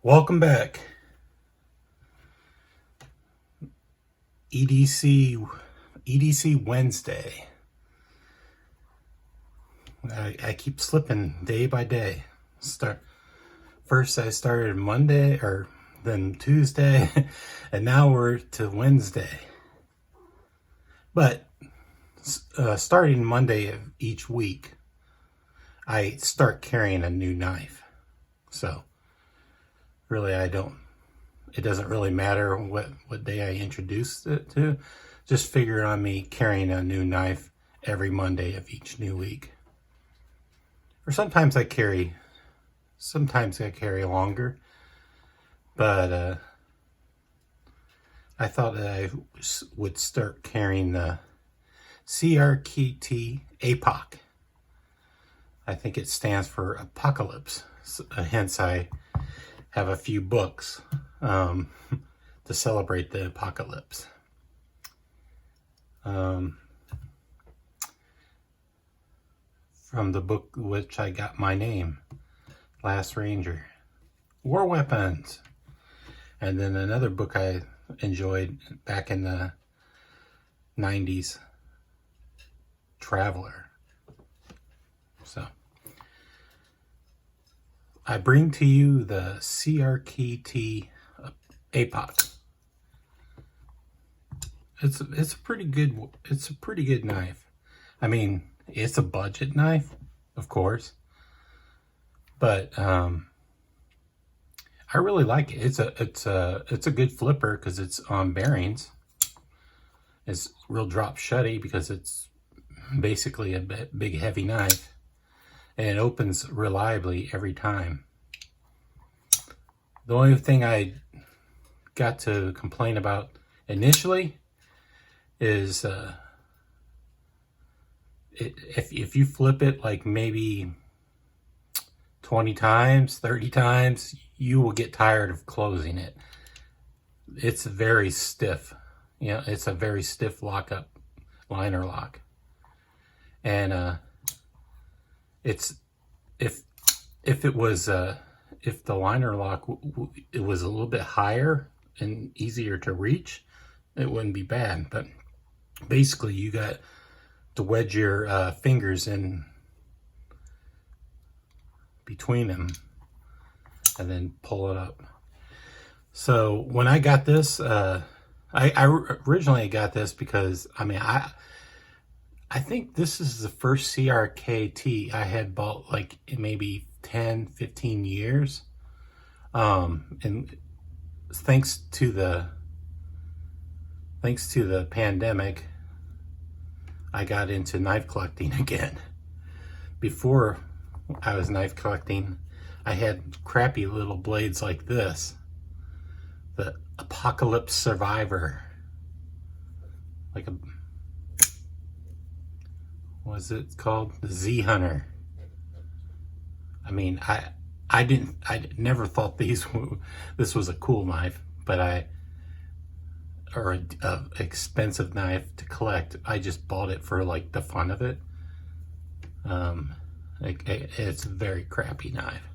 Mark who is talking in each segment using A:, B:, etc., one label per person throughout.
A: Welcome back. EDC Wednesday. I keep slipping day by day. First I started Monday, or then Tuesday, and now we're to Wednesday. But starting Monday of each week, I start carrying a new knife. So really, it doesn't really matter what day I introduced it to. Just figure on me carrying a new knife every Monday of each new week. Or sometimes I carry longer, but I thought that I would start carrying the CRKT Apoc. I think it stands for Apocalypse. So, hence I have a few books to celebrate the apocalypse. From the book which I got my name, Last Ranger, War Weapons. And then another book I enjoyed back in the 90s, Traveler. So I bring to you the CRKT Apoc. It's a pretty good knife. I mean, it's a budget knife, of course, but I really like it. It's a good flipper because it's on bearings. It's real drop shutty because it's basically a big heavy knife, and it opens reliably every time. The only thing I got to complain about initially is if you flip it like maybe 20 times, 30 times, you will get tired of closing it. It's very stiff. You know, it's a very stiff lockup, liner lock. And it's if the liner lock it was a little bit higher and easier to reach, it wouldn't be bad. But basically, you got to wedge your fingers in between them and then pull it up. So when I got this, I originally got this because I think this is the first CRKT I had bought like in maybe 10-15 years, and thanks to the pandemic, I got into knife collecting again. Before I was knife collecting, I had crappy little blades like this, the Apocalypse Survivor, what was it called? The Z Hunter. I mean, I never thought this was a cool knife, but or a expensive knife to collect. I just bought it for like the fun of it. It's a very crappy knife.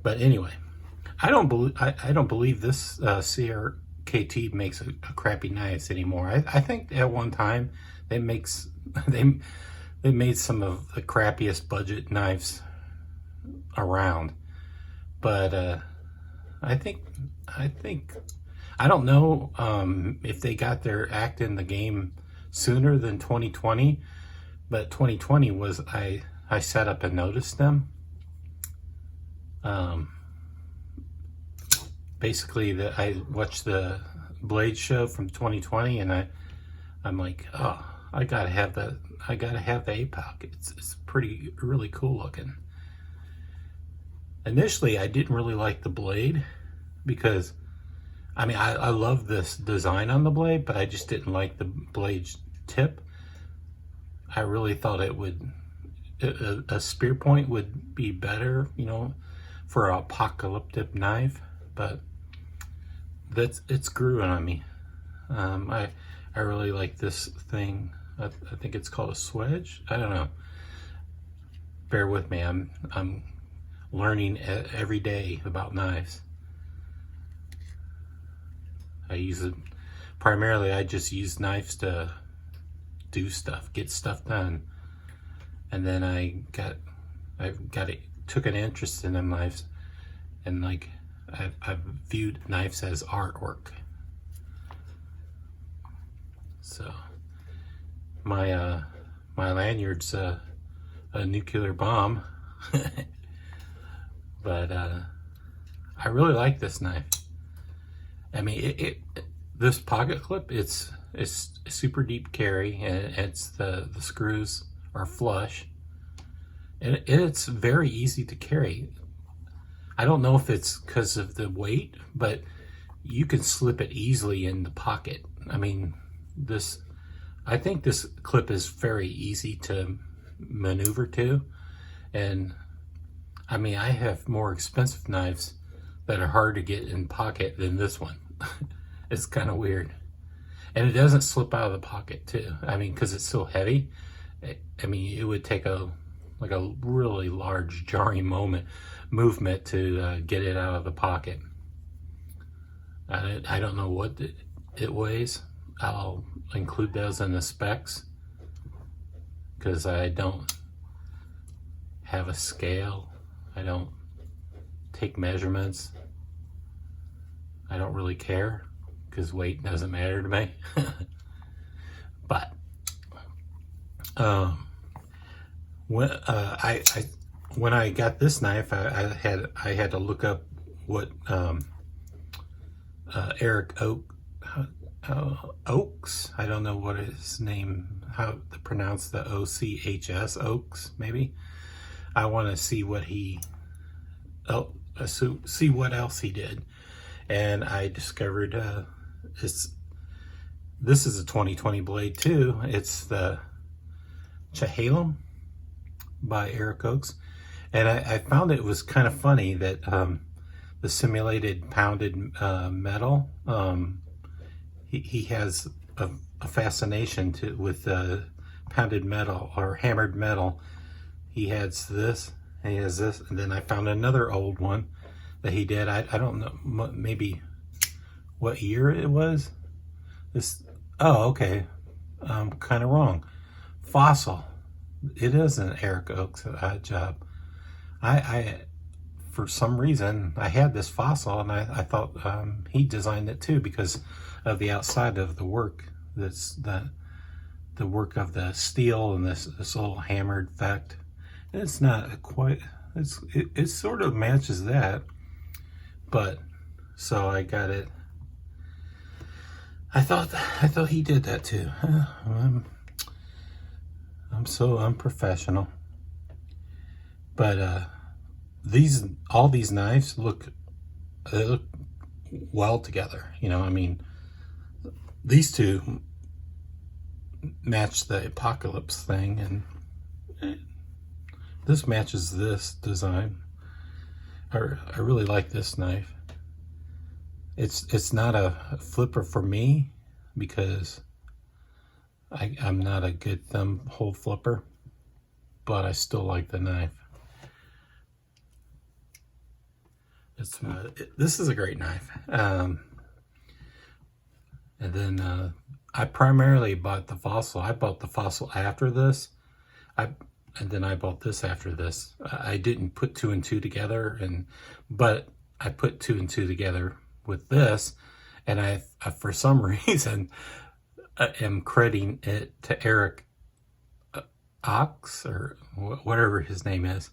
A: But anyway, I don't believe this CRKT makes a crappy knives anymore. I think at one time they made some of the crappiest budget knives around, but I don't know if they got their act in the game sooner than 2020, but 2020 was I sat up and noticed them. Basically, I watched the Blade show from 2020, and I'm like, oh, I gotta have the Apoc. It's really cool looking. Initially, I didn't really like the blade because, I love this design on the blade, but I just didn't like the blade tip. I really thought a spear point would be better, for an apocalyptic knife, but it's growing on me. I really like this thing. I think it's called a swedge. I don't know. Bear with me. I'm learning every day about knives. I use it primarily. I just use knives to do stuff, get stuff done, and then took an interest in them knives, and like I've viewed knives as artwork. So my lanyard's a nuclear bomb, but I really like this knife. I mean, this pocket clip, it's super deep carry, and the screws are flush, and it's very easy to carry. I don't know if it's because of the weight, but you can slip it easily in the pocket. I mean, I think this clip is very easy to maneuver to, and I mean, I have more expensive knives that are hard to get in pocket than this one. It's kind of weird, and it doesn't slip out of the pocket too. I mean, because it's so heavy. I mean, it would take a really large jarring movement to get it out of the pocket. I don't know what it weighs. I'll include those in the specs because I don't have a scale. I don't take measurements. I don't really care because weight doesn't matter to me. But when I got this knife, I had to look up what Eric Oakes. I don't know what his name, how to pronounce the OCHS, Oakes, maybe. I want to see what see what else he did. And I discovered this is a 2020 blade too. It's the Chehalem by Eric Oakes. And I found it was kind of funny that the simulated pounded metal, he has a fascination with pounded metal or hammered metal. He has this, and he has this, and then I found another old one that he did. I don't know, maybe what year it was. Oh, okay. I'm kind of wrong. Fossil. It is an Eric Oakes job. I for some reason I had this Fossil, and I thought he designed it too because of the outside of the work. That's the work of the steel and this little hammered effect. It's not quite. It sort of matches that, but so I got it. I thought he did that too. I'm so unprofessional. But all these knives look well together. You know, I mean, these two match the apocalypse thing, and this matches this design. I really like this knife. It's not a flipper for me because I'm not a good thumb hole flipper, but I still like the knife. This is a great knife. And then I primarily bought the Fossil. I bought the Fossil after this. And then I bought this after this. I didn't put two and two together, but I put two and two together with this, and I for some reason am crediting it to Eric Oakes, or whatever his name is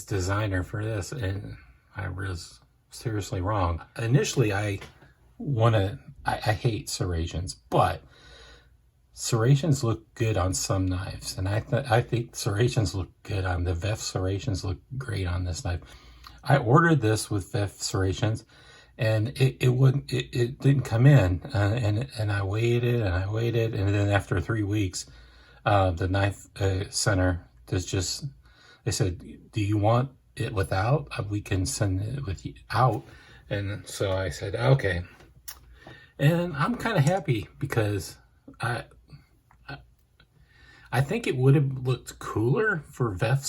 A: designer for this, and I was seriously wrong. Initially, I hate serrations, but serrations look good on some knives, and I think serrations look good on the VEF. Serrations look great on this knife. I ordered this with VEF serrations, and it didn't come in, and I waited, and then after 3 weeks, the knife center they said, "Do you want it without? We can send it without." And so I said, "Okay." And I'm kind of happy because I think it would have looked cooler for VEF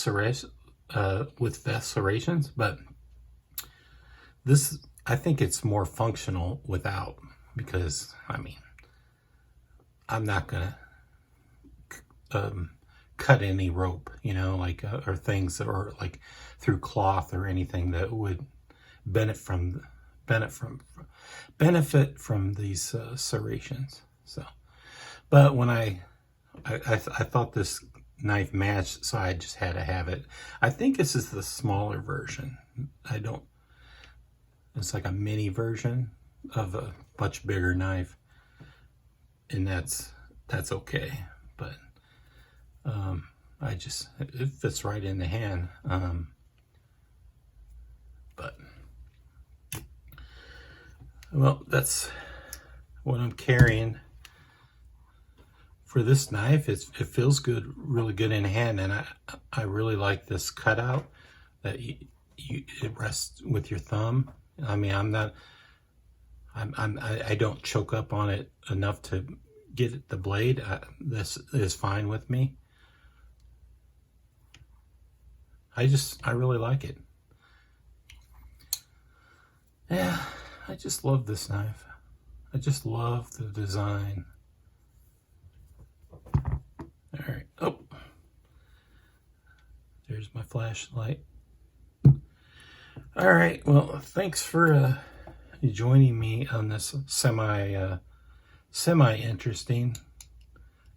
A: with vest serrations, but this, I think it's more functional without, because I mean, I'm not gonna cut any rope, you know, like or things that are like through cloth or anything that would benefit from these serrations. So, but when I thought this knife matched, so I just had to have it. I think this is the smaller version. It's like a mini version of a much bigger knife, and that's okay. But it fits right in the hand. But well, that's what I'm carrying for this knife. It feels good, really good in hand, and I really like this cutout that it rests with your thumb. I mean, I don't choke up on it enough to get the blade. This is fine with me. I really like it. Yeah, I just love this knife. I just love the design. All right. Oh, there's my flashlight. All right. Well, thanks for joining me on this semi interesting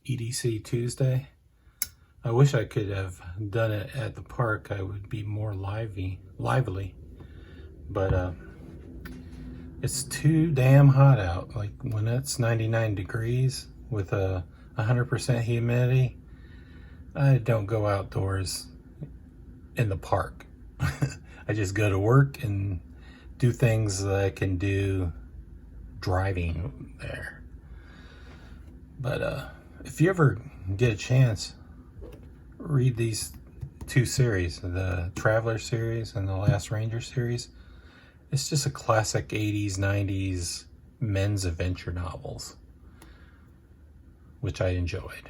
A: EDC Tuesday. I wish I could have done it at the park. I would be more lively. But it's too damn hot out. Like when it's 99 degrees with 100% humidity, I don't go outdoors in the park. I just go to work and do things that I can do driving there. But if you ever get a chance, read these two series, the Traveler series and the Last Ranger series. It's just a classic 80s, 90s men's adventure novels, which I enjoyed.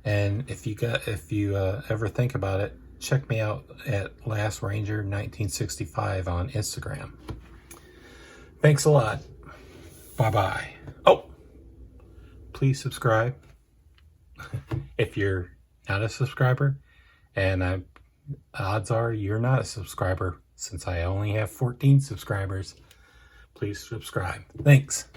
A: And if you ever think about it, check me out at Last Ranger 1965 on Instagram. Thanks a lot. Bye-bye. Oh, please subscribe if you're not a subscriber, and odds are you're not a subscriber since I only have 14 subscribers. Please subscribe. Thanks.